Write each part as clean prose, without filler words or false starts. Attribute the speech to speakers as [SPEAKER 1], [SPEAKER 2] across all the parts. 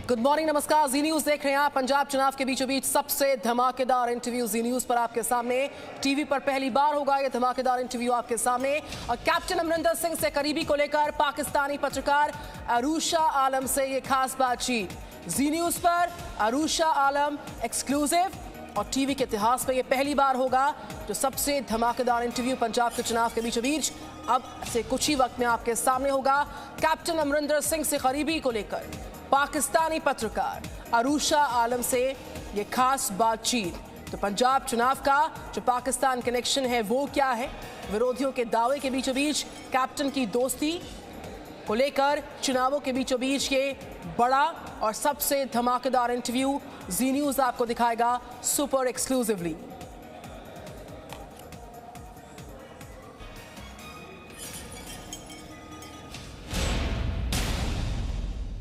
[SPEAKER 1] Good morning, नमस्कार। जी news देख रहे हैं आप। पंजाब चुनाव के बीचों बीच सबसे धमाकेदार इंटरव्यू जी न्यूज पर आपके सामने। टीवी पर पहली बार होगा ये धमाकेदार इंटरव्यू आपके सामने। और कैप्टन अमरिंदर सिंह से करीबी को लेकर पाकिस्तानी पत्रकार अरूशा आलम से ये खास बातचीत। जी न्यूज पर अरूशा आलम एक्सक्लूसिव। और टीवी के इतिहास में ये पहली बार होगा जो सबसे धमाकेदार इंटरव्यू पंजाब के चुनाव के बीचों बीच अब से कुछ ही वक्त में आपके सामने होगा। कैप्टन अमरिंदर सिंह से करीबी को लेकर पाकिस्तानी पत्रकार अरूशा आलम से ये खास बातचीत। तो पंजाब चुनाव का जो पाकिस्तान कनेक्शन है वो क्या है, विरोधियों के दावे के बीचों बीच कैप्टन की दोस्ती को लेकर चुनावों के बीचों बीच ये बड़ा और सबसे धमाकेदार इंटरव्यू जी न्यूज आपको दिखाएगा सुपर एक्सक्लूसिवली।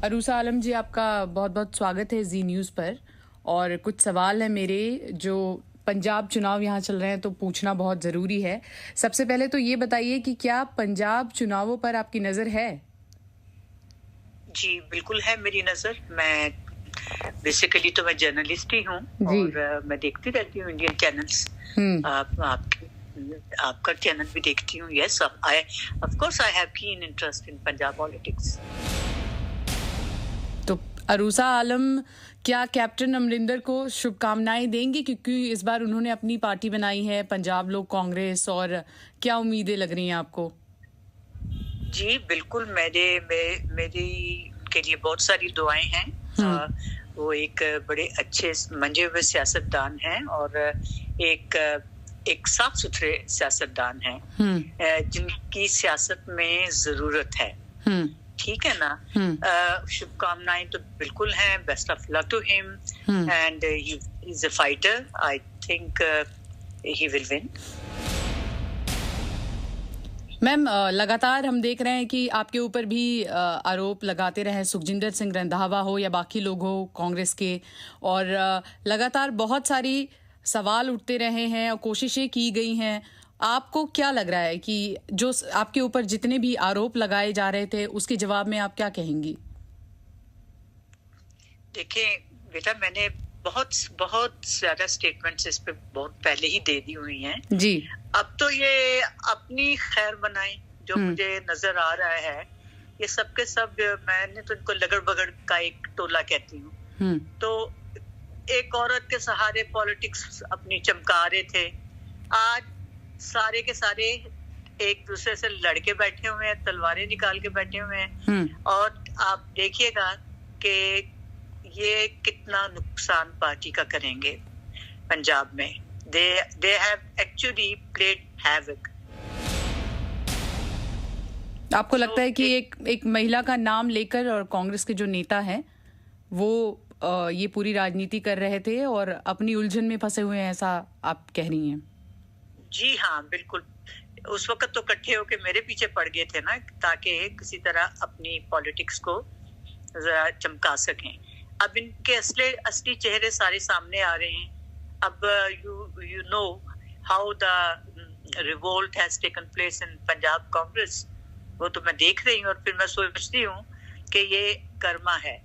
[SPEAKER 2] अरूशा आलम जी, आपका बहुत बहुत स्वागत है जी न्यूज़ पर। और कुछ सवाल है मेरे जो पंजाब चुनाव यहाँ चल रहे हैं तो पूछना बहुत ज़रूरी है। सबसे पहले तो ये बताइए कि क्या पंजाब चुनावों पर आपकी नज़र है?
[SPEAKER 3] जी बिल्कुल है मेरी नज़र। मैं बेसिकली तो मैं जर्नलिस्ट ही हूँ और मैं देखती रहती हूँ इंडियन चैनल्स। आपका चैनल भी देखती हूँ। Yes, of course I have keen interest in Punjab politics.
[SPEAKER 2] तो अरूशा आलम क्या कैप्टन अमरिंदर को शुभकामनाएं देंगे, क्योंकि इस बार उन्होंने अपनी पार्टी बनाई है पंजाब लोक कांग्रेस, और क्या उम्मीदें लग रही हैं आपको?
[SPEAKER 3] जी बिल्कुल, मेरी के लिए बहुत सारी दुआएं हैं। वो एक बड़े अच्छे मंजे हुए सियासतदान हैं और एक साफ सुथरे सियासतदान हैं जिनकी सियासत में जरूरत है। ठीक है ना। शुभकामनाएं तो बिल्कुल हैं। Best of luck to him and he is a fighter. I think he will win.
[SPEAKER 2] Ma'am, लगातार हम देख रहे हैं कि आपके ऊपर भी आरोप लगाते रहे सुखजिंदर सिंह रंधावा हो या बाकी लोग हो कांग्रेस के, और लगातार बहुत सारी सवाल उठते रहे हैं और कोशिशें की गई हैं। आपको क्या लग रहा है कि जो आपके ऊपर जितने भी आरोप लगाए जा रहे थे उसके जवाब में आप क्या कहेंगी?
[SPEAKER 3] देखिए बेटा, मैंने बहुत ज्यादा स्टेटमेंट्स इस पे बहुत पहले ही दे दी हुई हैं
[SPEAKER 2] जी।
[SPEAKER 3] अब तो ये अपनी खैर बनाए जो मुझे नजर आ रहा है। ये सब के सब मैंने तो इनको लगड़ बगड़ का एक टोला कहती हूँ। तो एक औरत के सहारे पॉलिटिक्स अपनी चमका रहे थे। आज सारे के सारे एक दूसरे से लड़के बैठे हुए हैं, तलवारें निकाल के बैठे हुए हैं। और आप देखिएगा कि ये कितना नुकसान पार्टी का करेंगे पंजाब में। They have actually played havoc.
[SPEAKER 2] आपको लगता है कि एक महिला का नाम लेकर और कांग्रेस के जो नेता हैं वो ये पूरी राजनीति कर रहे थे और अपनी उलझन में फंसे हुए हैं, ऐसा आप कह रही हैं?
[SPEAKER 3] जी हाँ बिल्कुल। उस वक्त तो इकट्ठे होके मेरे पीछे पड़ गए थे ना, ताकि किसी तरह अपनी पॉलिटिक्स को जरा चमका सकें। अब इनके असली चेहरे सारे सामने आ रहे हैं। अब you know how the revolt has taken place in Punjab Congress, वो तो मैं देख रही हूँ और फिर मैं सोचती हूँ कि ये कर्मा है।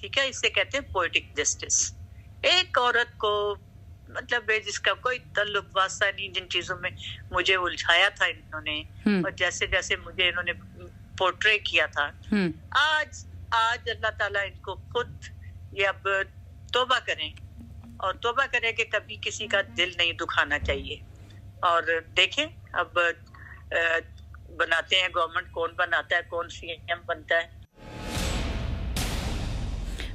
[SPEAKER 3] ठीक है, इसे कहते हैं पोएटिक जस्टिस। एक औरत को मतलब जिसका कोई ताल्लुक वास्ता नहीं, जिन चीजों में मुझे उलझाया था इन्होंने और जैसे जैसे मुझे इन्होंने पोर्ट्रे किया था, आज अल्लाह ताला इनको खुद ये अब तौबा करें और तौबा करें कि कभी किसी का दिल नहीं दुखाना चाहिए। और देखें अब बनाते हैं गवर्नमेंट, कौन बनाता है, कौन सीएम बनता है।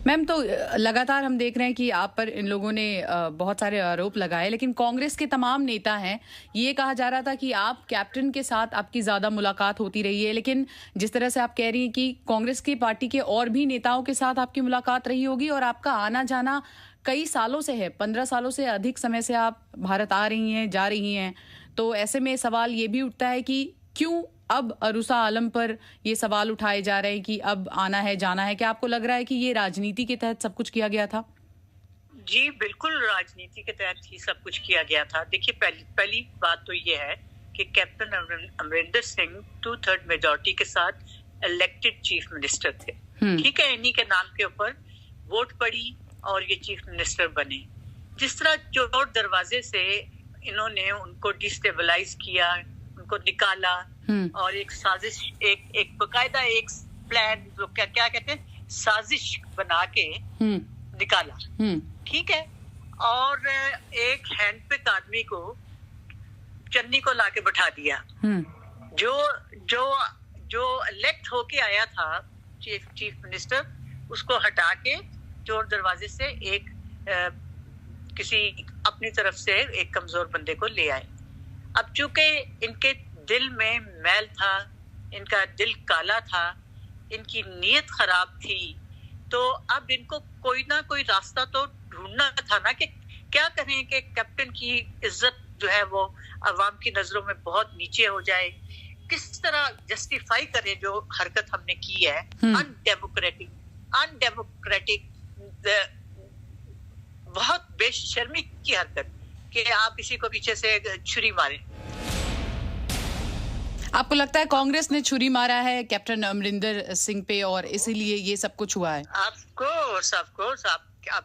[SPEAKER 2] मैम, तो लगातार हम देख रहे हैं कि आप पर इन लोगों ने बहुत सारे आरोप लगाए, लेकिन कांग्रेस के तमाम नेता हैं। ये कहा जा रहा था कि आप कैप्टन के साथ आपकी ज़्यादा मुलाकात होती रही है, लेकिन जिस तरह से आप कह रही हैं कि कांग्रेस की पार्टी के और भी नेताओं के साथ आपकी मुलाकात रही होगी और आपका आना जाना कई सालों से है, 15 सालों से अधिक समय से आप भारत आ रही हैं, जा रही हैं। तो ऐसे में सवाल ये भी उठता है कि क्यों अब अरूशा आलम पर ये सवाल उठाए जा रहे हैं कि अब आना है जाना है? क्या आपको लग रहा है कि ये राजनीति के तहत सब कुछ किया गया था?
[SPEAKER 3] जी बिल्कुल, राजनीति के तहत ही सब कुछ किया गया था। देखिए पहली बात तो ये है कि कैप्टन अमरिंदर सिंह 2/3 मेजॉरिटी के साथ इलेक्टेड चीफ मिनिस्टर थे। ठीक है, इन्हीं के नाम के ऊपर वोट पड़ी और ये चीफ मिनिस्टर बने। जिस तरह चोर दरवाजे से इन्होंने उनको डिस्टेबलाइज किया, उनको निकाला और एक साजिश, एक बकायदा एक प्लान, जो क्या कहते हैं, साजिश बना के निकाला, ठीक है। और एक हैंडपिक आदमी को, चन्नी को लाके बैठा दिया, जो इलेक्ट होके आया था चीफ मिनिस्टर, उसको हटा के चोर दरवाजे से एक किसी अपनी तरफ से एक कमजोर बंदे को ले आए। अब चूंकि इनके दिल में मैल था, इनका दिल काला था, इनकी नीयत खराब थी, तो अब इनको कोई ना कोई रास्ता तो ढूंढना था ना कि क्या करें कि कैप्टन की इज्जत जो है वो अवाम की नजरों में बहुत नीचे हो जाए, किस तरह जस्टिफाई करें जो हरकत हमने की है, अनडेमोक्रेटिक, बहुत बेशर्मी की हरकत कि आप इसी को पीछे से छुरी मारें।
[SPEAKER 2] आपको लगता है कांग्रेस ने छुरी मारा है कैप्टन अमरिंदर सिंह पे और इसीलिए ये सब कुछ हुआ है?
[SPEAKER 3] ऑफकोर्स आप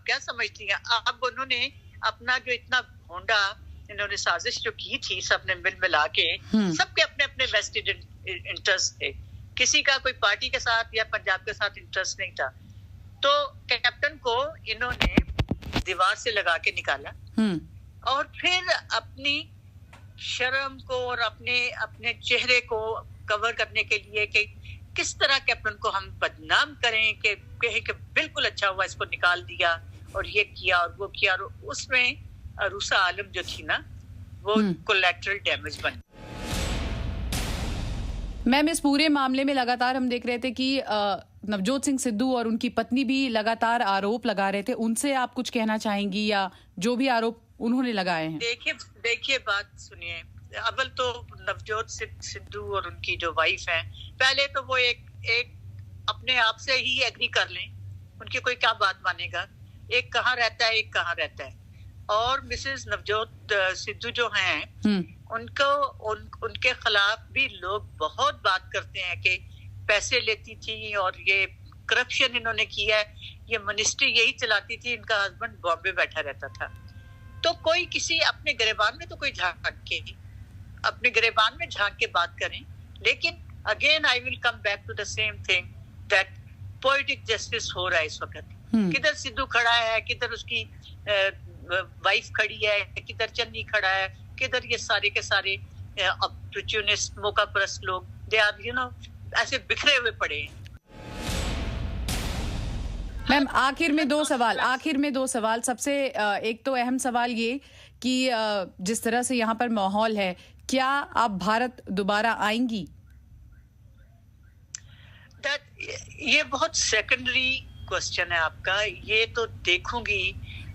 [SPEAKER 3] क्या समझती हैं? अब उन्होंने अपना जो इतना भोंडा इन्होंने साजिश जो की थी, सबने मिला के, सबके अपने अपने वेस्टेड इंटरेस्ट थे, किसी का कोई पार्टी के साथ या पंजाब के साथ इंटरेस्ट नहीं था। तो कैप्टन को इन्होंने दीवार से लगा के निकाला और फिर अपनी शर्म को और अपने चेहरे को कवर करने के लिए कि किस तरह कैप्टन को हम बदनाम करें, कि बिल्कुल अच्छा हुआ इसको निकाल दिया और ये किया और वो किया, और उसमें अरूसा आलम जो थी ना, वो कोलैटरल डैमेज बन।
[SPEAKER 2] मैम, इस पूरे मामले में लगातार हम देख रहे थे कि नवजोत सिंह सिद्धू और उनकी पत्नी भी लगातार आरोप लगा रहे थे, उनसे आप कुछ कहना चाहेंगी या जो भी आरोप उन्होंने लगाए हैं?
[SPEAKER 3] देखिए बात सुनिए, अव्वल तो नवजोत सिद्धू और उनकी जो वाइफ है, पहले तो वो एक अपने आप से ही एग्री कर लें, उनकी कोई क्या बात मानेगा, एक कहाँ रहता है एक कहाँ रहता है। और मिसेस नवजोत सिद्धू जो हैं, उनके खिलाफ भी लोग बहुत बात करते हैं कि पैसे लेती थी और ये करप्शन इन्होंने किया है, ये मिनिस्ट्री यही चलाती थी, इनका हस्बैंड बॉम्बे बैठा रहता था। तो कोई किसी अपने गिरेबान में तो कोई अपने गिरेबान में झांक के बात करें, लेकिन again I will come back to the same thing that poetic justice हो रहा है इस वक्त। किधर सिद्धू खड़ा है, किधर उसकी वाइफ खड़ी है, किधर चन्नी खड़ा है, किधर ये सारे के सारे अपॉर्चुनिस्ट मौका परस्त लोग, दे आर ऐसे बिखरे हुए पड़े हैं।
[SPEAKER 2] मैम, आखिर में दो सवाल। सबसे एक तो अहम सवाल ये कि जिस तरह से यहाँ पर माहौल है, क्या आप भारत दोबारा आएंगी?
[SPEAKER 3] ये बहुत सेकेंडरी क्वेश्चन है आपका। ये तो देखूंगी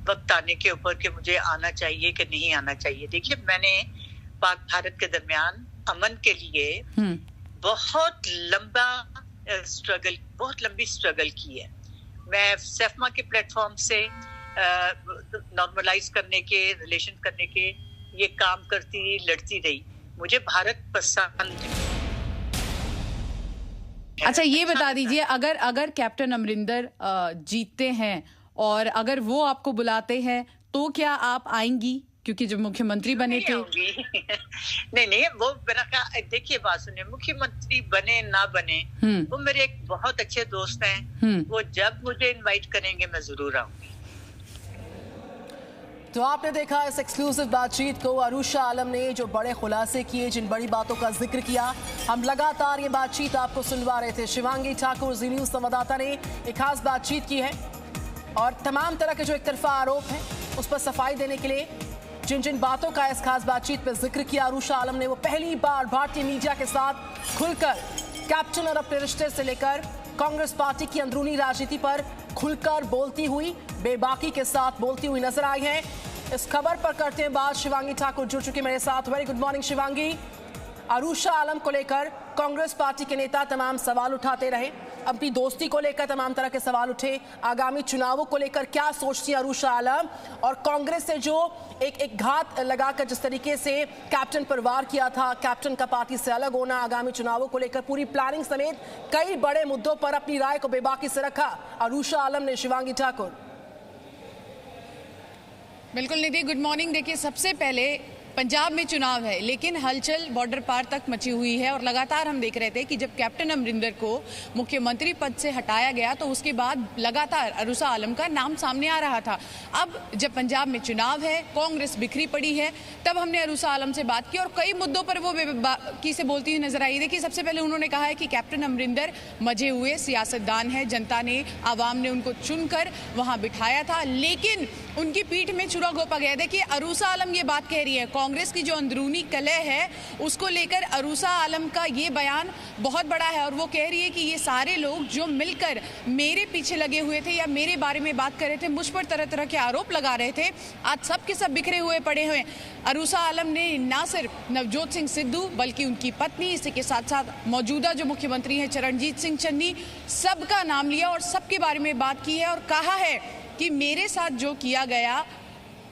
[SPEAKER 3] वक्त आने के ऊपर कि मुझे आना चाहिए कि नहीं आना चाहिए। देखिए, मैंने पाक भारत के दरमियान अमन के लिए बहुत लंबी स्ट्रगल की है। मैं सेफमा के प्लेटफॉर्म से नॉर्मलाइज करने के, रिलेशन करने के ये काम करती रही, लड़ती रही। मुझे भारत पसंद है।
[SPEAKER 2] अच्छा, ये बता दीजिए, अगर कैप्टन अमरिंदर जीतते हैं और अगर वो आपको बुलाते हैं तो क्या आप आएंगी? क्योंकि जब मुख्यमंत्री बने थे
[SPEAKER 3] नहीं, वो मेरा क्या, देखिए बात सुनिए, मुख्यमंत्री बने ना बने, वो मेरे एक बहुत अच्छे दोस्त हैं, वो जब मुझे इनवाइट करेंगे मैं जरूर आऊंगी।
[SPEAKER 1] तो आपने देखा इस एक्सक्लूसिव बातचीत को, अरूशा आलम ने जो बड़े खुलासे किए, जिन बड़ी बातों का जिक्र किया। हम लगातार ये बातचीत आपको सुनवा रहे थे। शिवांगी ठाकुर, जी न्यूज़ संवाददाता ने एक खास बातचीत की है और तमाम तरह के जो एक तरफा आरोप हैं उस पर सफाई देने के लिए जिन बातों का इस खास बातचीत पर जिक्र किया अरूशा आलम ने, वो पहली बार भारतीय मीडिया के साथ खुलकर कैप्टन और अपने रिश्ते से लेकर कांग्रेस पार्टी की अंदरूनी राजनीति पर खुलकर बोलती हुई, बेबाकी के साथ बोलती हुई नजर आई हैं। इस खबर पर करते हैं बात। शिवांगी ठाकुर जुड़ चुकी मेरे साथ। Very good morning Shivangi. Arusha Alam को लेकर कांग्रेस पार्टी के नेता तमाम सवाल उठाते रहे, अपनी दोस्ती को लेकर तमाम तरह के सवाल उठे, आगामी चुनावों को लेकर क्या सोचती हैं अरुषा आलम, और कांग्रेस से जो एक घात लगाकर जिस तरीके से कैप्टन पर वार किया था, कैप्टन का पार्टी से अलग होना, आगामी चुनावों को लेकर पूरी प्लानिंग समेत कई बड़े मुद्दों पर अपनी राय को बेबाकी से रखा अरुषा आलम ने। शिवांगी ठाकुर।
[SPEAKER 2] बिल्कुल निधि, गुड मॉर्निंग। देखिए, सबसे पहले पंजाब में चुनाव है, लेकिन हलचल बॉर्डर पार तक मची हुई है और लगातार हम देख रहे थे कि जब कैप्टन अमरिंदर को मुख्यमंत्री पद से हटाया गया तो उसके बाद लगातार अरुषा आलम का नाम सामने आ रहा था। अब जब पंजाब में चुनाव है, कांग्रेस बिखरी पड़ी है, तब हमने अरुषा आलम से बात की और कई मुद्दों पर वो बेबाकी से बोलती हुई नजर आई। देखिए, सबसे पहले उन्होंने कहा है कि कैप्टन अमरिंदर मजे हुए सियासतदान है, जनता ने, आवाम ने उनको चुनकर वहां बिठाया था, लेकिन उनकी पीठ में छुरा घोंपा गया। देखिए, अरुषा आलम ये बात कह रही है, कांग्रेस की जो अंदरूनी कलह है उसको लेकर अरुषा आलम का ये बयान बहुत बड़ा है और वो कह रही है कि ये सारे लोग जो मिलकर मेरे पीछे लगे हुए थे या मेरे बारे में बात कर रहे थे, मुझ पर तरह तरह के आरोप लगा रहे थे, आज सब के सब बिखरे हुए पड़े हुए। अरुषा आलम ने ना सिर्फ नवजोत सिंह सिद्धू बल्कि उनकी पत्नी, इसी के साथ साथ मौजूदा जो मुख्यमंत्री हैं चरणजीत सिंह चन्नी, सबका नाम लिया और सबके बारे में बात की है और कहा है कि मेरे साथ जो किया गया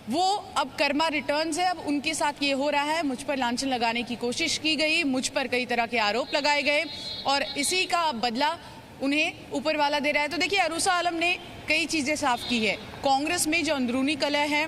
[SPEAKER 2] वो अब कर्मा रिटर्न्स है, अब उनके साथ ये हो रहा है, मुझ पर लांछन लगाने की कोशिश की गई, मुझ पर कई तरह के आरोप लगाए गए और इसी का बदला उन्हें ऊपर वाला दे रहा है। तो देखिए, अरुषा आलम ने कई चीज़ें साफ की है। कांग्रेस में जो अंदरूनी कलह है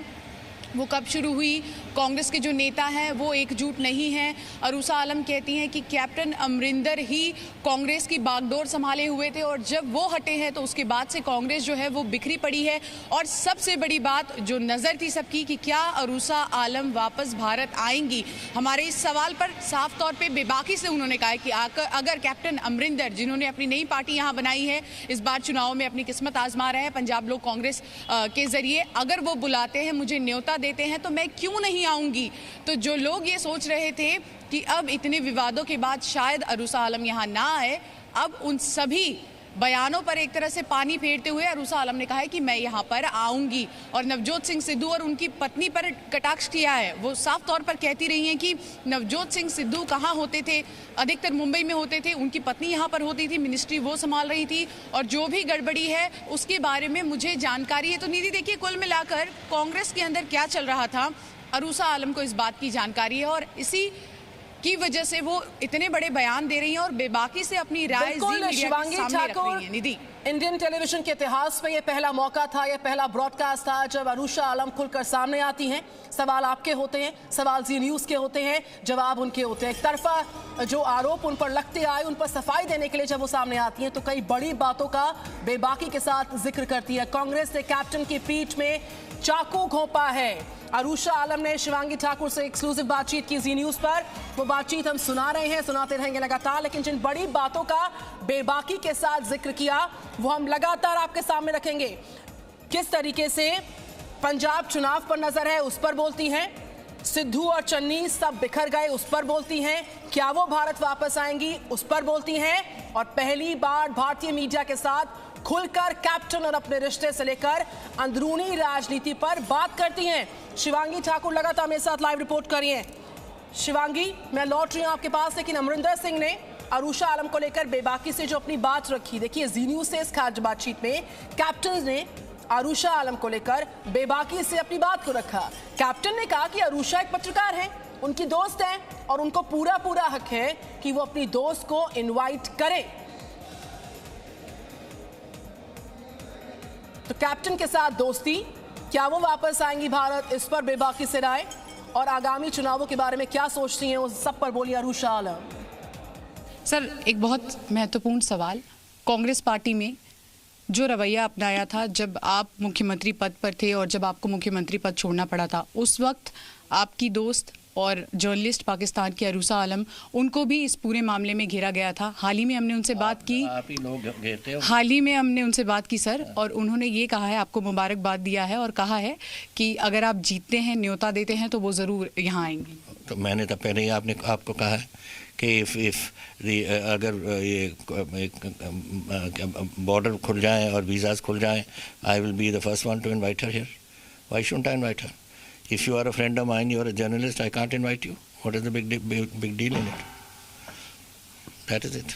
[SPEAKER 2] वो कब शुरू हुई, कांग्रेस के जो नेता हैं वो एकजुट नहीं हैं। अरुषा आलम कहती हैं कि कैप्टन अमरिंदर ही कांग्रेस की बागडोर संभाले हुए थे और जब वो हटे हैं तो उसके बाद से कांग्रेस जो है वो बिखरी पड़ी है। और सबसे बड़ी बात जो नज़र थी सबकी कि क्या अरुषा आलम वापस भारत आएंगी, हमारे इस सवाल पर साफ तौर पे बेबाकी से उन्होंने कहा है कि अगर कैप्टन अमरिंदर, जिन्होंने अपनी नई पार्टी यहाँ बनाई है, इस बार चुनाव में अपनी किस्मत आजमा रहे हैं पंजाब लोक कांग्रेस के जरिए, अगर वो बुलाते हैं, मुझे न्योता देते हैं तो मैं क्यों नहीं आऊंगी। तो जो लोग ये सोच रहे थे कि अब इतने विवादों के बाद शायद अरुषा आलम यहाँ ना आए, अब उन सभी बयानों पर एक तरह से पानी फेरते हुए अरुषा आलम ने कहा है कि मैं यहाँ पर आऊंगी। और नवजोत सिंह सिद्धू और उनकी पत्नी पर कटाक्ष किया है। वो साफ तौर पर कहती रही हैं कि नवजोत सिंह सिद्धू कहाँ होते थे, अधिकतर मुंबई में होते थे, उनकी पत्नी यहाँ पर होती थी, मिनिस्ट्री वो संभाल रही थी और जो भी गड़बड़ी है उसके बारे में मुझे जानकारी है। तो निधि, देखिए, कुल मिलाकर कांग्रेस के अंदर क्या चल रहा था, अरुषा आलम को इस बात की जानकारी है और इसी की वजह से वो इतने बड़े बयान दे रही हैं और बेबाकी से अपनी राय
[SPEAKER 1] शिवांगी ठाकुर,
[SPEAKER 2] निधि,
[SPEAKER 1] इंडियन टेलीविजन के इतिहास में ये पहला मौका था, ये पहला ब्रॉडकास्ट था जब अरुषा आलम खुलकर सामने आती हैं। सवाल आपके होते हैं, सवाल जी न्यूज के होते हैं, जवाब उनके होते हैं। एक तरफा जो आरोप उन पर लगते आए उन पर सफाई देने के लिए जब वो सामने आती हैं तो कई बड़ी बातों का बेबाकी के साथ जिक्र करती है। कांग्रेस ने कैप्टन की पीठ में चाकू घोंपा है। अरुषा आलम ने शिवांगी ठाकुर से एक्सक्लूसिव बातचीत की जी न्यूज पर, वो बातचीत हम सुना रहे हैं, सुनाते रहेंगे लगातार, लेकिन जिन बड़ी बातों का बेबाकी के साथ जिक्र किया वो हम लगातार आपके सामने रखेंगे। किस तरीके से पंजाब चुनाव पर नजर है उस पर बोलती हैं, सिद्धू और चन्नी सब बिखर गए उस पर बोलती हैं, क्या वो भारत वापस आएंगी उस पर बोलती हैं, और पहली बार भारतीय मीडिया के साथ खुलकर कैप्टन और अपने रिश्ते से लेकर अंदरूनी राजनीति पर बात करती हैं। शिवांगी ठाकुर लगातार मेरे साथ लाइव रिपोर्ट कर रही हैं। शिवांगी, मैं लौट रही हूं आपके पास, लेकिन अमरिंदर सिंह ने अरुषा आलम को लेकर बेबाकी से जो अपनी बात रखी, देखिए जी न्यूज से इस खास बातचीत में कैप्टन ने अरुषा आलम को लेकर बेबाकी से अपनी बात को रखा। कैप्टन ने कहा कि अरुषा एक पत्रकार है, उनकी दोस्त है और उनको पूरा हक है कि वो अपनी दोस्त को इनवाइट करे। तो कैप्टन के साथ दोस्ती, क्या वो वापस आएंगी भारत, इस पर बेबाकी से राय, और आगामी चुनावों के बारे में क्या सोचती हैं, उस सब पर बोली अरुषा आलम।
[SPEAKER 2] सर, एक बहुत महत्वपूर्ण सवाल, कांग्रेस पार्टी में जो रवैया अपनाया था जब आप मुख्यमंत्री पद पर थे और जब आपको मुख्यमंत्री पद छोड़ना पड़ा था, उस वक्त आपकी दोस्त और जर्नलिस्ट पाकिस्तान की अरुषा आलम, उनको भी इस पूरे मामले में घेरा गया था। हाल ही में हमने उनसे बात की,
[SPEAKER 4] आप ही लोग घेरते हो।
[SPEAKER 2] हाल ही में हमने उनसे बात की सर, और उन्होंने ये कहा है, आपको मुबारकबाद दिया है और कहा है कि अगर आप जीतते हैं, न्योता देते हैं तो वो ज़रूर यहाँ आएंगे।
[SPEAKER 4] तो मैंने तो पहले ही आपको कहा है कि अगर ये बॉर्डर खुल जाए और वीज़ाज खुल जाए, I will be the first one two invite her here. Why shouldn't I invite her? If you are a friend of mine, you are a journalist, I can't invite you. What is the big deal in it? That is it.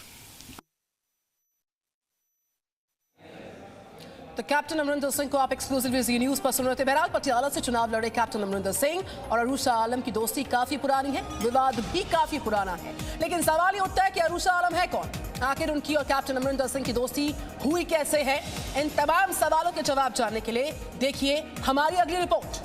[SPEAKER 1] तो captain Amarinder Singh को आप exclusively जी news पर सुन रहे थे। बहरहाल पटियाला से चुनाव लड़े कैप्टन अमरिंदर सिंह और अरूशा आलम की दोस्ती काफी पुरानी है, विवाद भी काफी पुराना है, लेकिन सवाल ये उठता है कि अरूशा आलम है कौन, आखिर उनकी और कैप्टन अमरिंदर सिंह की दोस्ती हुई कैसे है। इन तमाम सवालों के जवाब जानने के लिए देखिए हमारी अगली रिपोर्ट।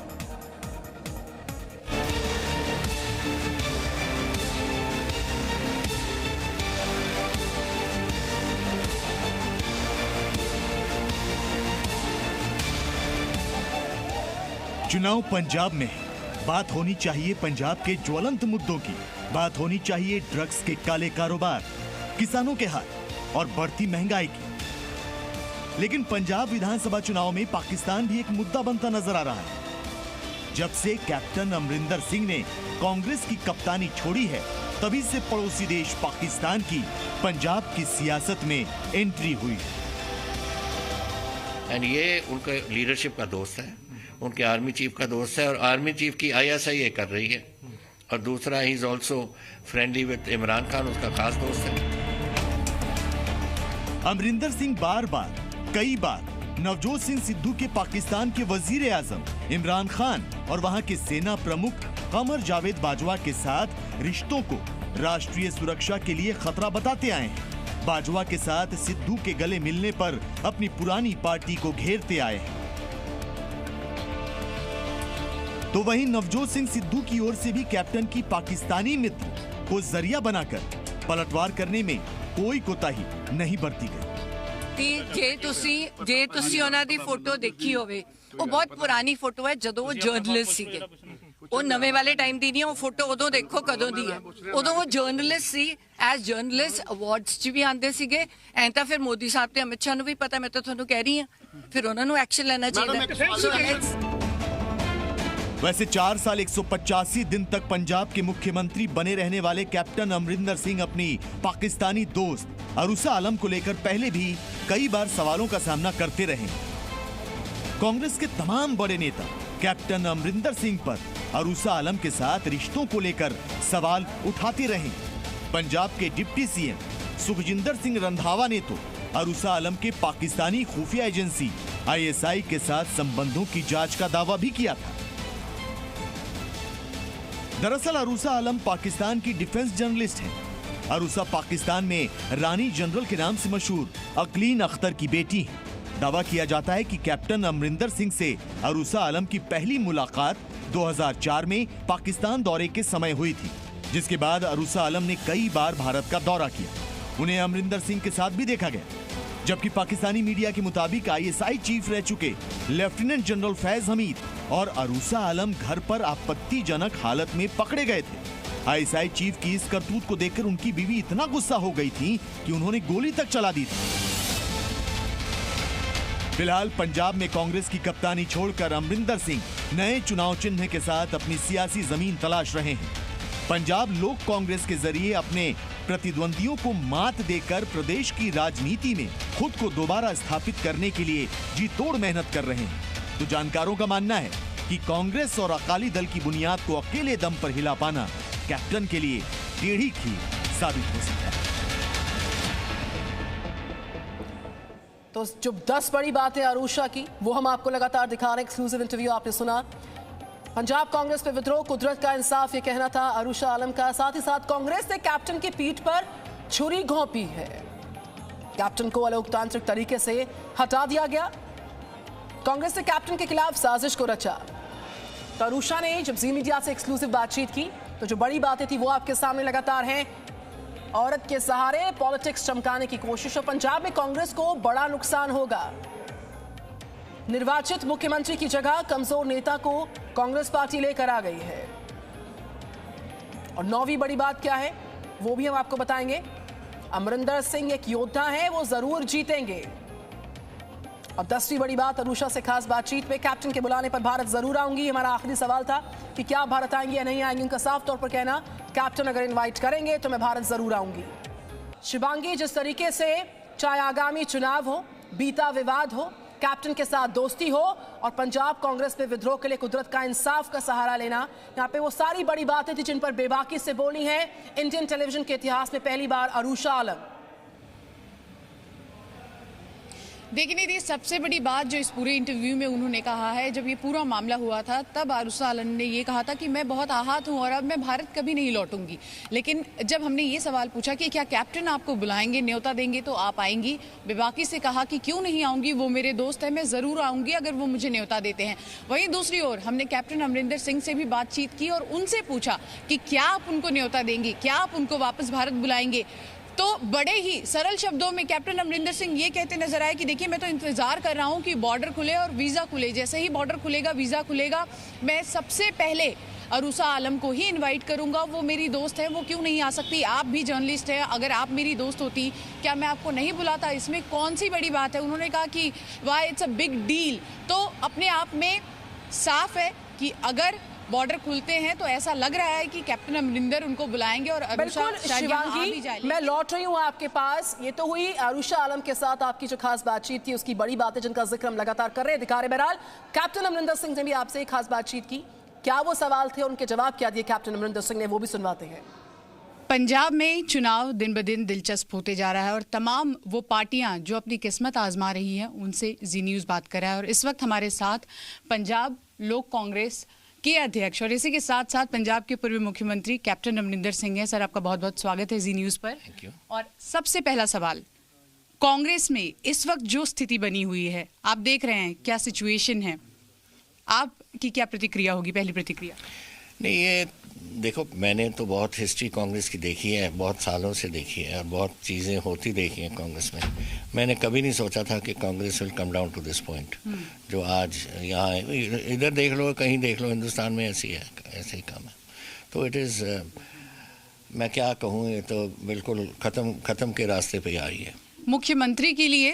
[SPEAKER 5] चुनाव पंजाब में है, बात होनी चाहिए पंजाब के ज्वलंत मुद्दों की, बात होनी चाहिए ड्रग्स के काले कारोबार, किसानों के हाल और बढ़ती महंगाई की। लेकिन पंजाब विधानसभा चुनाव में पाकिस्तान भी एक मुद्दा बनता नजर आ रहा है। जब से कैप्टन अमरिंदर सिंह ने कांग्रेस की कप्तानी छोड़ी है, तभी से पड़ोसी देश पाकिस्तान की पंजाब की सियासत में एंट्री हुई है।
[SPEAKER 4] एंड ये उनके लीडरशिप का दोस्त है, उनके आर्मी चीफ का दोस्त है, और आर्मी चीफ की ISI ये कर रही है। और दूसरा he is also friendly with Imran Khan, उसका खास दोस्त है।
[SPEAKER 5] अमरिंदर सिंह कई बार नवजोत सिंह सिद्धू के पाकिस्तान के वजीर आजम इमरान खान और वहां के सेना प्रमुख कमर जावेद बाजवा के साथ रिश्तों को राष्ट्रीय सुरक्षा के लिए खतरा बताते आए हैं। बाजवा के साथ सिद्धू के गले मिलने पर अपनी पुरानी पार्टी को घेरते आए हैं। तो वहीं नवजोत सिंह सिद्धू की ओर से भी कैप्टन की पाकिस्तानी मित्र को जरिया बनाकर पलटवार करने में कोई कोताही नहीं बरती गई।
[SPEAKER 6] जे तुसी ਉਹਨਾਂ ਦੀ ਫੋਟੋ ਦੇਖੀ ਹੋਵੇ, ਉਹ ਬਹੁਤ ਪੁਰਾਣੀ ਫੋਟੋ ਹੈ ਜਦੋਂ ਉਹ ਜਰਨਲਿਸਟ ਸੀਗੇ। ਉਹ ਨਵੇਂ ਵਾਲੇ ਟਾਈਮ ਦੀ ਨਹੀਂ, ਉਹ ਫੋਟੋ ਉਦੋਂ ਦੇਖੋ ਕਦੋਂ ਦੀ ਹੈ। ਉਦੋਂ ਉਹ ਜਰਨਲਿਸਟ ਸੀ, ਐਜ਼ ਜਰਨਲਿਸਟ ਅਵਾਰਡਸ 'ਚ ਵੀ ਆਉਂਦੇ ਸੀਗੇ। ਐਂ ਤਾਂ ਫਿਰ ਮੋਦੀ ਸਾਹਿਬ ਤੇ ਅਮਿਤ ਸ਼ਾਹ ਨੂੰ ਵੀ ਪਤਾ, ਮੈਂ ਤਾਂ ਤੁਹਾਨੂੰ ਕਹਿ ਰਹੀ ਹਾਂ, ਫਿਰ ਉਹਨਾਂ ਨੂੰ ਐਕਸ਼ਨ ਲੈਣਾ ਚਾਹੀਦਾ।
[SPEAKER 5] वैसे 4 साल 185 दिन तक पंजाब के मुख्यमंत्री बने रहने वाले कैप्टन अमरिंदर सिंह अपनी पाकिस्तानी दोस्त अरूशा आलम को लेकर पहले भी कई बार सवालों का सामना करते रहे। कांग्रेस के तमाम बड़े नेता कैप्टन अमरिंदर सिंह पर अरूशा आलम के साथ रिश्तों को लेकर सवाल उठाते रहे। पंजाब के डिप्टी CM सुखजिंदर सिंह रंधावा ने तो अरूशा आलम के पाकिस्तानी खुफिया एजेंसी ISI के साथ संबंधों की जांच का दावा भी किया था। दरअसल अरूशा आलम पाकिस्तान की डिफेंस जर्नलिस्ट हैं। अरूशा पाकिस्तान में रानी जनरल के नाम से मशहूर अकलीन अख्तर की बेटी हैं। दावा किया जाता है कि कैप्टन अमरिंदर सिंह से अरूशा आलम की पहली मुलाकात 2004 में पाकिस्तान दौरे के समय हुई थी, जिसके बाद अरूशा आलम ने कई बार भारत का दौरा किया। उन्हें अमरिंदर सिंह के साथ भी देखा गया, जबकि पाकिस्तानी मीडिया के मुताबिक ISI चीफ रह चुके लेफ्टिनेंट जनरल फैज हमीद और अरूशा आलम घर पर आपत्तिजनक हालत में पकड़े गए थे। ISI चीफ की इस करतूत को देखकर उनकी बीवी इतना गुस्सा हो गई थी कि उन्होंने गोली तक चला दी थी। फिलहाल पंजाब में कांग्रेस की कप्तानी छोड़कर अमरिंदर सिंह नए चुनाव चिन्ह के साथ अपनी सियासी जमीन तलाश रहे हैं। पंजाब लोक कांग्रेस के जरिए अपने प्रतिद्वंदियों को मात देकर प्रदेश की राजनीति में खुद को दोबारा स्थापित करने के लिए जी तोड़ मेहनत कर रहे हैं। तो जानकारों का मानना है कि कांग्रेस और अकाली दल की बुनियाद को अकेले दम पर हिला पाना कैप्टन के लिए टेढ़ी खीर साबित हो सकता है।
[SPEAKER 1] तो जो 10 बड़ी बातें अरूशा की, वो हम आपको लगातार दिखा रहे हैं। एक्सक्लूसिव इंटरव्यू आपने सुना। पंजाब कांग्रेस पे विद्रोह, कुदरत का इंसाफ, ये कहना था अरूशा आलम का। साथ ही साथ कांग्रेस ने कैप्टन की पीठ पर छुरी घोंपी है, कैप्टन को अलोकतांत्रिक तरीके से हटा दिया गया। कांग्रेस ने कैप्टन के खिलाफ साजिश को रचा। तो अरूशा ने जब जी मीडिया से एक्सक्लूसिव बातचीत की, तो जो बड़ी बातें थी वो आपके सामने लगातार हैं। औरत के सहारे पॉलिटिक्स चमकाने की कोशिश, और पंजाब में कांग्रेस को बड़ा नुकसान होगा। निर्वाचित मुख्यमंत्री की जगह कमजोर नेता को कांग्रेस पार्टी लेकर आ गई है। और 9वीं बड़ी बात क्या है वो भी हम आपको बताएंगे। अमरिंदर सिंह एक योद्धा हैं, वो जरूर जीतेंगे। और 10वीं बड़ी बात, अरूशा से खास बातचीत में कैप्टन के बुलाने पर भारत जरूर आऊंगी। हमारा आखिरी सवाल था कि क्या भारत आएंगे या नहीं आएंगे। उनका साफ तौर पर कहना, कैप्टन अगर इनवाइट करेंगे तो मैं भारत जरूर आऊंगी। शिवांगी, जिस तरीके से चाहे आगामी चुनाव हो, बीता विवाद हो, कैप्टन के साथ दोस्ती हो और पंजाब कांग्रेस में विद्रोह के लिए कुदरत का इंसाफ का सहारा लेना, यहाँ पे वो सारी बड़ी बातें थी जिन पर बेबाकी से बोली हैं इंडियन टेलीविजन के इतिहास में पहली बार अरूशा आलम।
[SPEAKER 2] देखिए निधि, सबसे बड़ी बात जो इस पूरे इंटरव्यू में उन्होंने कहा है, जब ये पूरा मामला हुआ था तब आरुषा आलम ने ये कहा था कि मैं बहुत आहत हूं और अब मैं भारत कभी नहीं लौटूंगी। लेकिन जब हमने ये सवाल पूछा कि क्या कैप्टन आपको बुलाएंगे, न्योता देंगे तो आप आएंगी, बेबाकी से कहा कि क्यों नहीं आऊंगी, वो मेरे दोस्त है, मैं जरूर आऊंगी अगर वो मुझे न्योता देते हैं। वहीं दूसरी ओर हमने कैप्टन अमरिंदर सिंह से भी बातचीत की और उनसे पूछा कि क्या आप उनको न्योता देंगी, क्या आप उनको वापस भारत बुलाएंगे। तो बड़े ही सरल शब्दों में कैप्टन अमरिंदर सिंह ये कहते नजर आए कि देखिए, मैं तो इंतजार कर रहा हूं कि बॉर्डर खुले और वीजा खुले, जैसे ही बॉर्डर खुलेगा, वीजा खुलेगा, मैं सबसे पहले आरुषा आलम को ही इनवाइट करूंगा। वो मेरी दोस्त है, वो क्यों नहीं आ सकती, आप भी जर्नलिस्ट हैं, अगर आप मेरी दोस्त होती क्या मैं आपको नहीं बुलाता, इसमें कौन सी बड़ी बात है। उन्होंने कहा कि why it's a big deal. तो अपने आप में साफ है कि अगर बॉर्डर खुलते हैं तो ऐसा लग रहा है कि कैप्टन अमरिंदर उनको बुलाएंगे और
[SPEAKER 1] बिल्कुल शिवांगी, मैं लौट रही हूँ आपके पास। ये तो हुई आरुषा आलम के साथ आपकी जो खास बातचीत थी, उसकी बड़ी बातें जिनका जिक्र हम लगातार कर रहे हैं दिखा रहे। बहरहाल कैप्टन अमरिंदर सिंह ने भी आपसे एक खास बातचीत की, क्या वो सवाल थे, उनके जवाब क्या दिए कैप्टन अमरिंदर सिंह ने, वो भी सुनवाते हैं।
[SPEAKER 2] पंजाब में चुनाव दिन ब दिन दिलचस्प होते जा रहा है और तमाम वो पार्टियां जो अपनी किस्मत आजमा रही हैं उनसे जी न्यूज़ बात कर रहा है। और इस वक्त हमारे साथ पंजाब लोक कांग्रेस के अध्यक्ष और इसी के साथ साथ पंजाब के पूर्व मुख्यमंत्री कैप्टन अमरिंदर सिंह हैं। सर, आपका बहुत बहुत स्वागत है जी न्यूज़ पर। और सबसे पहला सवाल, कांग्रेस में इस वक्त जो स्थिति बनी हुई है, आप देख रहे हैं क्या सिचुएशन है, आपकी क्या प्रतिक्रिया होगी, पहली प्रतिक्रिया?
[SPEAKER 4] नहीं, ये देखो, मैंने तो बहुत हिस्ट्री कांग्रेस की देखी है, बहुत सालों से देखी है और बहुत चीज़ें होती देखी हैं कांग्रेस में। मैंने कभी नहीं सोचा था कि Congress will come down to this point जो आज यहाँ है। इधर देख लो, कहीं देख लो, हिंदुस्तान में ऐसी है, ऐसे ही काम है। तो इट इज़, मैं क्या कहूँ, ये तो बिल्कुल ख़त्म के रास्ते पे आई है।
[SPEAKER 2] मुख्यमंत्री के लिए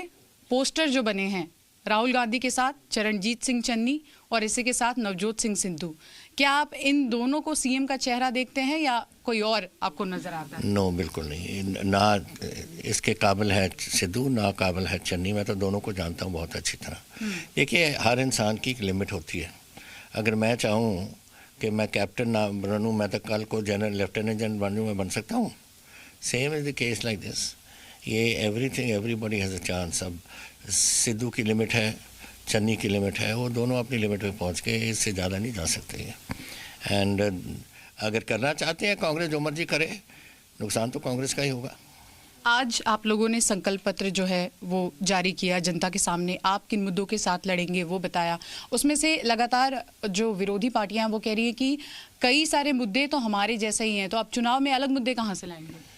[SPEAKER 2] पोस्टर जो बने हैं राहुल गांधी के साथ चरणजीत सिंह चन्नी और इसी के साथ नवजोत सिंह सिद्धू, क्या आप इन दोनों को सीएम का चेहरा देखते हैं या कोई और आपको नजर आता है?
[SPEAKER 4] नो, बिल्कुल नहीं। ना इसके काबिल है सिद्धू, ना काबिल है चन्नी। मैं तो दोनों को जानता हूँ बहुत अच्छी तरह। देखिए, हर इंसान की एक लिमिट होती है। अगर मैं चाहूँ कि मैं कैप्टन ना बनूँ, मैं तो कल को जनरल लेफ्टिनेंट जनरल बनूँ, मैं बन सकता हूँ। Same is the case like this. ये एवरीबॉडी हैज़ अ चांस। अब सिद्धू की लिमिट है, चन्नी की लिमिट है, वो दोनों अपनी लिमिट पे पहुंच के इससे ज़्यादा नहीं जा सकते हैं। एंड अगर करना चाहते हैं कांग्रेस, जो मर्जी करे, नुकसान तो कांग्रेस का ही होगा।
[SPEAKER 2] आज आप लोगों ने संकल्प पत्र जो है वो जारी किया जनता के सामने, आप किन मुद्दों के साथ लड़ेंगे वो बताया। उसमें से लगातार जो विरोधी पार्टियां वो कह रही है कि कई सारे मुद्दे तो हमारे जैसे ही हैं, तो आप चुनाव में अलग मुद्दे कहाँ से लाएंगे?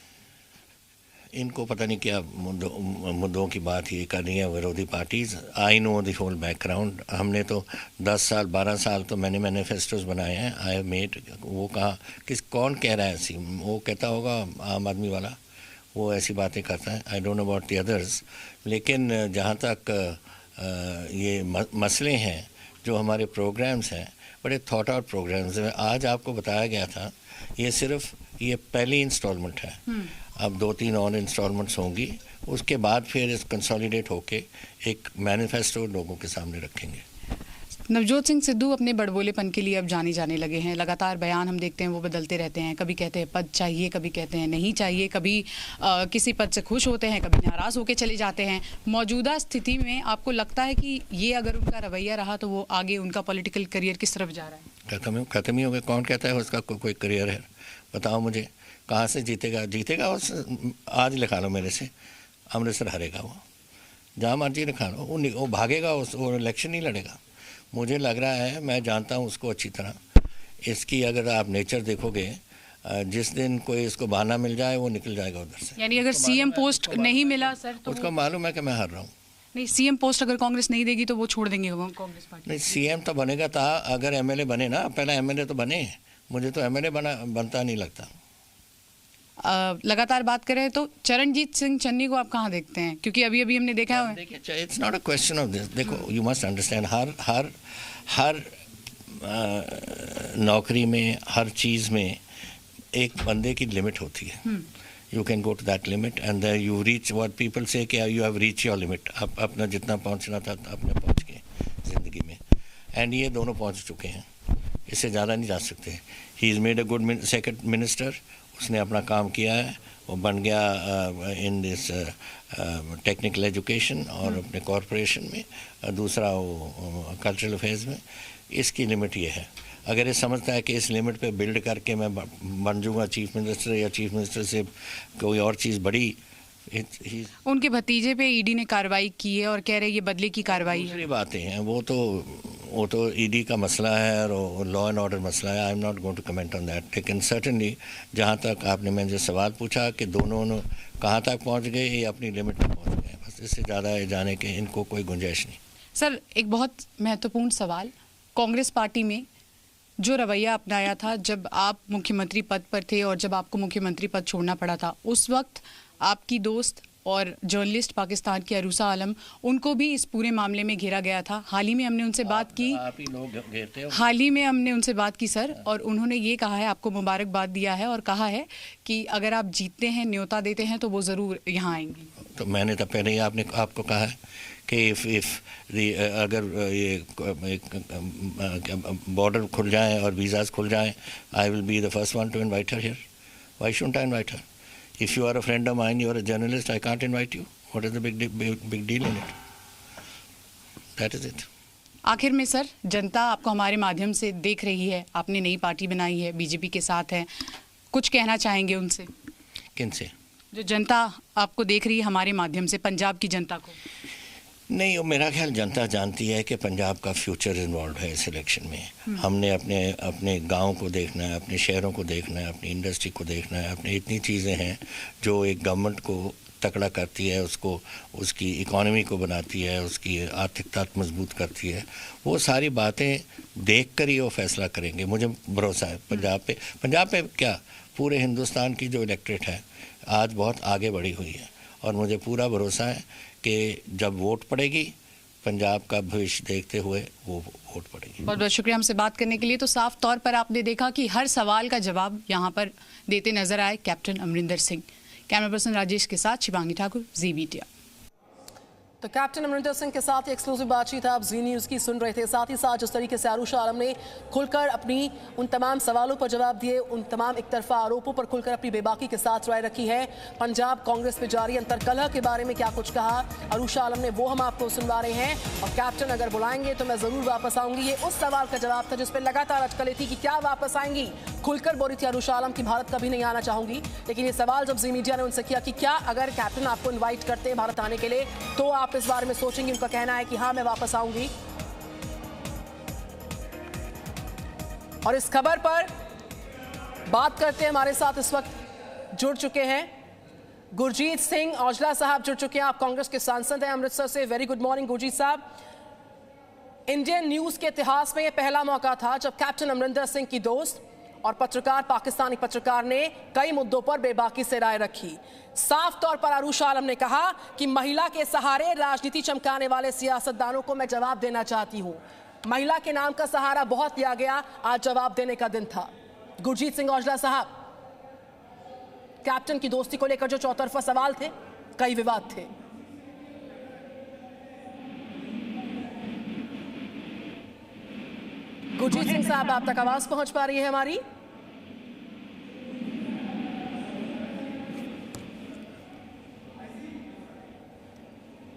[SPEAKER 4] इनको पता नहीं क्या मुद्दों की बात ये कर रही है विरोधी parties. I know the whole background. हमने तो 10 साल 12 साल तो मैंने मैनिफेस्टोज बनाए हैं, आई हैव मेड। वो कहा कौन कह रहा है ऐसी? वो कहता होगा आम आदमी वाला, वो ऐसी बातें करता है। I don't know about the others. लेकिन जहाँ तक ये मसले हैं, जो हमारे प्रोग्राम्स हैं, बड़े थॉट आउट प्रोग्राम्स हैं। आज आपको बताया गया था, ये पहली इंस्टॉलमेंट है। अब 2-3 और इंस्टॉलमेंट्स होंगी, उसके बाद फिर इस कंसोलिडेट होके एक मैनिफेस्टो लोगों के सामने रखेंगे।
[SPEAKER 2] नवजोत सिंह सिद्धू अपने बड़बोलेपन के लिए अब जाने लगे हैं। लगातार बयान हम देखते हैं वो बदलते रहते हैं। कभी कहते हैं पद चाहिए, कभी कहते हैं नहीं चाहिए, कभी किसी पद से खुश होते हैं, कभी नाराज़ होकर चले जाते हैं। मौजूदा स्थिति में आपको लगता है कि ये अगर उनका रवैया रहा तो वो आगे उनका पॉलिटिकल करियर किस तरफ जा रहा है?
[SPEAKER 4] ख़त्म ही हो गया। कौन कहता है उसका कोई करियर है? बताओ मुझे, कहाँ से जीतेगा? उस आज लिखा लो मेरे से, अमृतसर हारेगा वो, जहाँ मर्जी लिखा लो, वो भागेगा, वो इलेक्शन नहीं लड़ेगा। मुझे लग रहा है, मैं जानता हूँ उसको अच्छी तरह। इसकी अगर आप नेचर देखोगे, जिस दिन कोई इसको बहाना मिल जाए वो निकल जाएगा उधर से।
[SPEAKER 2] यानी अगर सीएम पोस्ट नहीं मिला सर तो
[SPEAKER 4] उसको मालूम है कि मैं हार रहा हूँ।
[SPEAKER 2] नहीं, सीएम पोस्ट अगर कांग्रेस नहीं देगी तो वो छोड़ देंगे कांग्रेस पार्टी?
[SPEAKER 4] नहीं, सीएम तो बनेगा था अगर एमएलए बने ना, पहला एमएलए तो बने। मुझे तो एमएलए बनता नहीं लगता।
[SPEAKER 2] लगातार बात करें तो चरणजीत सिंह चन्नी को आप कहाँ देखते हैं? क्योंकि अभी हमने देखा है।
[SPEAKER 4] देखिए, it's not a question of this. देखो, यू मस्ट अंडरस्टैंड, हर नौकरी में, हर चीज़ में एक बंदे की लिमिट होती है। You can go to that limit and you reach what people say कि you have reach your limit. आप अपना जितना पहुंचना था आपने पहुंच गए ज़िंदगी में, एंड ये दोनों पहुंच चुके हैं, इससे ज़्यादा नहीं जा सकते। He is made a good second minister. उसने अपना काम किया है, वो बन गया इन दिस टेक्निकल एजुकेशन और अपने कॉरपोरेशन में, दूसरा वो कल्चरल अफेयर्स में। इसकी लिमिट ये है, अगर ये समझता है कि इस लिमिट पे बिल्ड करके मैं बन जाऊँगा चीफ मिनिस्टर या चीफ मिनिस्टर से कोई और चीज़ बड़ी।
[SPEAKER 2] उनके भतीजे पे ईडी ने कार्रवाई की है और कह रहे ये बदले की कार्रवाई है।
[SPEAKER 4] दूसरी बातें हैं, वो तो ईडी का मसला है और लॉ एंड ऑर्डर मसला है। I am not going to comment on that. लेकिन सर्टनली जहाँ तक आपने मुझे सवाल पूछा कि दोनों कहाँ तक पहुँच गए, ये अपनी लिमिट में पहुँच गए, बस इससे ज़्यादा जाने के इनको कोई गुंजाइश नहीं।
[SPEAKER 2] सर, एक बहुत महत्वपूर्ण सवाल, कांग्रेस पार्टी में जो रवैया अपनाया था जब आप मुख्यमंत्री पद पर थे और जब आपको मुख्यमंत्री पद छोड़ना पड़ा था, उस वक्त आपकी दोस्त और जर्नलिस्ट पाकिस्तान की अरूसा आलम, उनको भी इस पूरे मामले में घेरा गया था। हाल ही में हमने उनसे बात की, हाल ही में हमने उनसे बात की सर, और उन्होंने ये कहा है, आपको मुबारकबाद दिया है और कहा है कि अगर आप जीतते हैं, न्योता देते हैं तो वो ज़रूर यहाँ आएंगे।
[SPEAKER 4] तो मैंने तो पहले ही आपको कहा है कि अगर ये बॉर्डर खुल जाए और वीज़ाज खुल जाए, I will be the first one two invite her here. Why shouldn't I invite her? If you are a friend of mine, you are a journalist, I can't invite you. What is the big deal in it? That is it.
[SPEAKER 2] आखिर में sir, जनता आपको हमारे माध्यम से देख रही है, आपने नई पार्टी बनाई है, बीजेपी के साथ है, कुछ कहना चाहेंगे उनसे?
[SPEAKER 4] किनसे? जो
[SPEAKER 2] जनता आपको देख रही है हमारे माध्यम से, पंजाब की जनता को।
[SPEAKER 4] नहीं, मेरा ख्याल जनता जानती है कि पंजाब का फ्यूचर इन्वॉल्व है इस इलेक्शन में। हमने अपने गांव को देखना है, अपने शहरों को देखना है, अपनी इंडस्ट्री को देखना है, अपनी इतनी चीज़ें हैं जो एक गवर्नमेंट को तकड़ा करती है, उसको उसकी इकॉनमी को बनाती है, उसकी आर्थिकता मजबूत करती है। वो सारी बातें देख कर ही वो फैसला करेंगे, मुझे भरोसा है पंजाब पे क्या, पूरे हिंदुस्तान की जो इलेक्ट्रेट है आज बहुत आगे बढ़ी हुई है और मुझे पूरा भरोसा है कि जब वोट पड़ेगी, पंजाब का भविष्य देखते हुए वो वोट पड़ेगी।
[SPEAKER 2] बहुत बहुत शुक्रिया हमसे बात करने के लिए। तो साफ तौर पर आपने देखा कि हर सवाल का जवाब यहाँ पर देते नजर आए captain Amarinder Singh. Camera person Rajesh के साथ शिवांगी ठाकुर, जी मीडिया।
[SPEAKER 1] तो कैप्टन अमरिंदर सिंह के साथ एक्सक्लूसिव बातचीत आप जी न्यूज़ की सुन रहे थे। साथ ही साथ जिस तरीके से अरूसा आलम ने खुलकर अपनी उन तमाम सवालों पर जवाब दिए, उन तमाम एक तरफा आरोपों पर खुलकर अपनी बेबाकी के साथ राय रखी है, पंजाब कांग्रेस में जारी अंतरकलह के बारे में क्या कुछ कहा अरूसा आलम ने, वो हम आपको सुनवा रहे हैं। और कैप्टन अगर बुलाएंगे तो मैं ज़रूर वापस आऊँगी, ये उस सवाल का जवाब था जिस पर लगातार अटकलें थी कि क्या वापस आएंगी। खुलकर बोली थी अरूसा आलम की भारत कभी नहीं आना चाहूँगी, लेकिन ये सवाल जब जी मीडिया ने उनसे किया कि क्या अगर कैप्टन आपको इन्वाइट करते हैं भारत आने के लिए तो आप इस बारे में सोचेंगे, उनका कहना है कि हाँ मैं वापस आऊंगी। और इस खबर पर बात करते हैं, हमारे साथ इस वक्त जुड़ चुके हैं गुरजीत सिंह औजला साहब जुड़ चुके हैं। आप कांग्रेस के सांसद हैं अमृतसर से। वेरी गुड मॉर्निंग गुरजीत साहब। इंडियन न्यूज के इतिहास में यह पहला मौका था जब कैप्टन अमरिंदर सिंह की दोस्त और पत्रकार, पाकिस्तानी पत्रकार ने कई मुद्दों पर बेबाकी से राय रखी। साफ तौर पर अरूसा आलम ने कहा कि महिला के सहारे राजनीति चमकाने वाले सियासतदानों को मैं जवाब देना चाहती हूं। महिला के नाम का सहारा बहुत लिया गया, आज जवाब देने का दिन था। गुरजीत सिंह औजला साहब, कैप्टन की दोस्ती को लेकर जो चौतरफा सवाल थे, कई विवाद थे, गुरजीत सिंह साहब आप तक आवाज पहुंच पा रही है हमारी?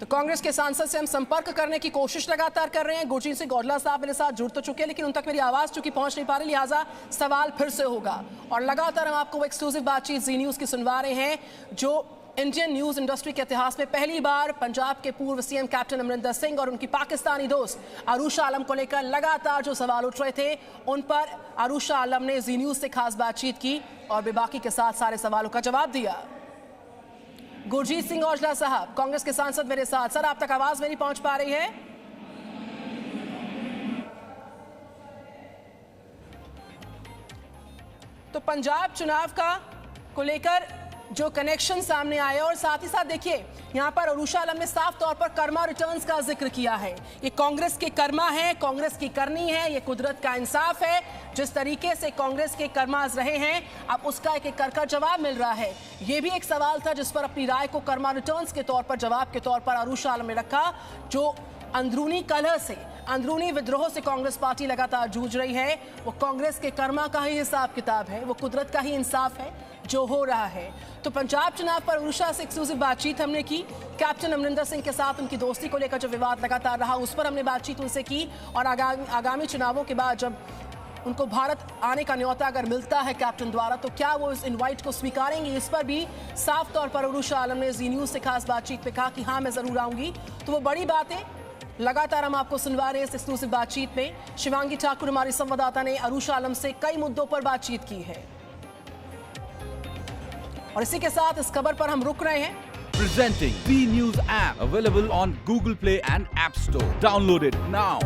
[SPEAKER 1] तो कांग्रेस के सांसद से हम संपर्क करने की कोशिश लगातार कर रहे हैं। गुरजीत सिंह औजला साहब मेरे साथ जुड़ तो चुके हैं, लेकिन उन तक मेरी आवाज चूंकि पहुंच नहीं पा रही, लिहाजा सवाल फिर से होगा। और लगातार हम आपको एक्सक्लूसिव बातचीत जी न्यूज की सुनवा रहे हैं, जो इंडियन न्यूज इंडस्ट्री के इतिहास में पहली बार पंजाब के पूर्व सीएम कैप्टन अमरिंदर सिंह और उनकी पाकिस्तानी दोस्त अरूसा आलम को लेकर लगातार जो सवाल उठ रहे थे, उन पर अरूसा आलम ने जी न्यूज से खास बातचीत की और बेबाकी के साथ सारे सवालों का जवाब दिया। गुरजीत सिंह औजला साहब, कांग्रेस के सांसद मेरे साथ। सर, आप तक आवाज मेरी पहुंच पा रही है? तो पंजाब चुनाव का को लेकर जो कनेक्शन सामने आया और साथ ही साथ देखिए यहां पर अरूसा आलम ने साफ तौर पर कर्मा रिटर्न्स का जिक्र किया है। ये कांग्रेस के कर्मा है, कांग्रेस की करनी है, ये कुदरत का इंसाफ है। जिस तरीके से कांग्रेस के कर्माज रहे हैं, अब उसका एक एक कर जवाब मिल रहा है। ये भी एक सवाल था जिस पर अपनी राय को कर्मा रिटर्न्स के तौर पर, जवाब के तौर पर अरूसा आलम ने रखा। जो अंदरूनी कलह से, अंदरूनी विद्रोह से कांग्रेस पार्टी लगातार जूझ रही है, वो कांग्रेस के कर्मा का ही हिसाब किताब है, वो कुदरत का ही इंसाफ है। जो हो रहा है। तो पंजाब चुनाव पर उषा से एक्सक्लूसिव बातचीत हमने की। कैप्टन अमरिंदर सिंह के साथ उनकी दोस्ती को लेकर जो विवाद लगातार रहा, उस पर हमने बातचीत उनसे की। और आगामी चुनावों के बाद जब उनको भारत आने का न्योता अगर मिलता है कैप्टन द्वारा, तो क्या वो इस इनवाइट को स्वीकारेंगे, इस पर भी साफ तौर पर उषा आलम ने जी न्यूज से खास बातचीत पे कहा कि हाँ, मैं जरूर आऊंगी। तो वो बड़ी बातें लगातार हम आपको सुनवा रहे हैं इस एक्सक्लूसिव बातचीत में। शिवांगी ठाकुर हमारी संवाददाता ने उषा आलम से कई मुद्दों पर बातचीत की है और इसी के साथ इस खबर पर हम रुक रहे हैं।
[SPEAKER 7] Presenting B News app, available on Google Play and App Store. Download it now.